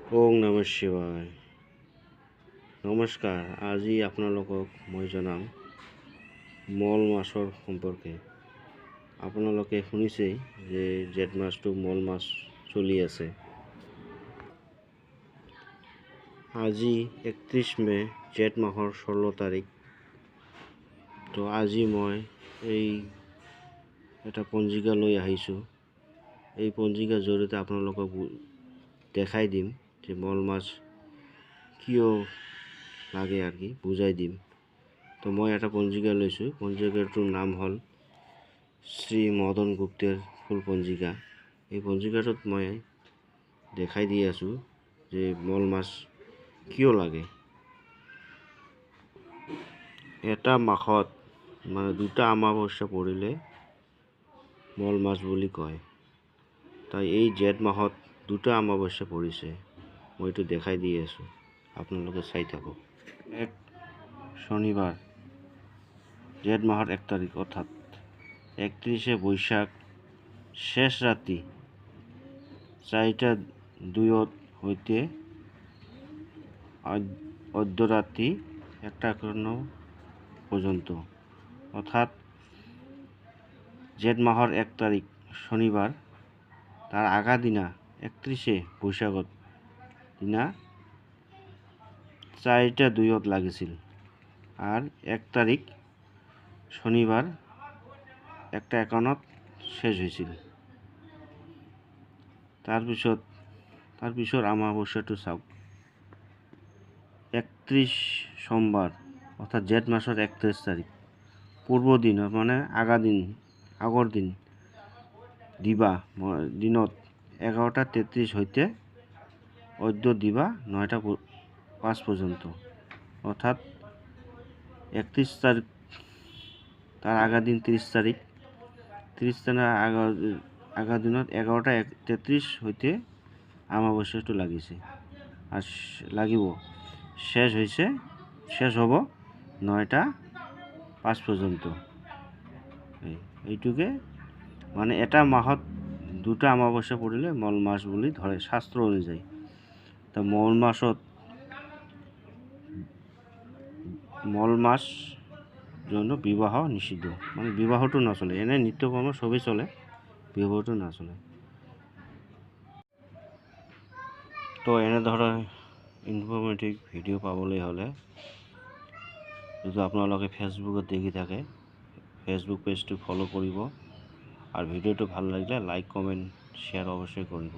ওং নমঃ শিৱায়। নমস্কাৰ। আজি আপোনালোকক মই জনাম মল মাছৰ সম্পৰ্কে। আপোনালোকে শুনিছেই যে জেঠ মাছটো মল মাছ চলি আছে। আজি 31 মে, জেঠ মাহৰ 16 তাৰিখ। তো আজি মই এই এটা পঞ্জিকা লৈ আহিছোঁ। এই পঞ্জিকাৰ জৰিয়তে আপোনালোকক দেখাই দিম যে মল মাছ কিয় লাগে আৰ কি বুঝাই দিম। তো মই এটা পঞ্জিকা লৈছোঁ। পঞ্জিকাটোৰ নাম হ'ল শ্ৰী মদন গুপ্তেৰ ফুল পঞ্জিকা। এই পঞ্জিকাটোত মই দেখাই দি আছোঁ যে মল মাছ কিয় লাগে। এটা মাহত মানে দুটা অমাৱস্যা পৰিলে মল মাছ বুলি কয়। তাই এই জেঠ মাহত দুটা অমাৱস্যা পৰিছে। মই এইটো দেখাই দি আছোঁ, আপোনালোকে চাই থাকক। এক শনিবাৰ, জেঠ মাহৰ 1 তাৰিখ অৰ্থাৎ 31 বৈশাখ, শেষ ৰাতি 4:02 হইতে অৰ্ধৰাতি 1:51 পৰ্যন্ত, অৰ্থাৎ জেঠ মাহৰ 1 তাৰিখ শনিবাৰ, তাৰ আগা দিনা 31 বৈশাখত দিনা 4:02 লাগিছিল। আৰ 1 তাৰিখ শনিবাৰ 1:51 শেষ হয়েছিল। তাৰপিছত অমাৱস্যাটো চাওক। 31 সোমবার অর্থাৎ জেঠ মাসের 31 তারিখ, পূর্ব দিন মানে আগর দিন দিবা দিনত 11:33 হইতে অর্ধ দিবা 9:05 পর্যন্ত, অর্থাৎ 31 তারিখ তার আগা দিন 30 তারিখ, 30 তারিখ আগা দিনত 11:33 হইতে অমাবস্যাটো লাগিছে আর লাগিব। শেষ হব 9:05 পর্যন্ত। এইটুকে মানে এটা মাহত দুটা অমাবস্যা পড়লে মল মাস বলে ধরে শাস্ত্র অনুযায়ী। তা মল মাস জন্য বিবাহ নিষিদ্ধ, মানে বিবাহটো নচলে। এনে নিত্যকর্ম সবই চলে, বিবাহটো না চলে। তো এনে ধৰণৰ ইনফৰ্মেটিভ ভিডিঅ' পাবলৈ হ'লে যদি আপোনালোকে ফেচবুকত দেখি থাকে, ফেচবুক পেজটো ফলো কৰিব। আৰ ভিডিওটো ভাল লাগিলে লাইক, কমেন্ট, শেয়াৰ অবশ্যই কৰিব।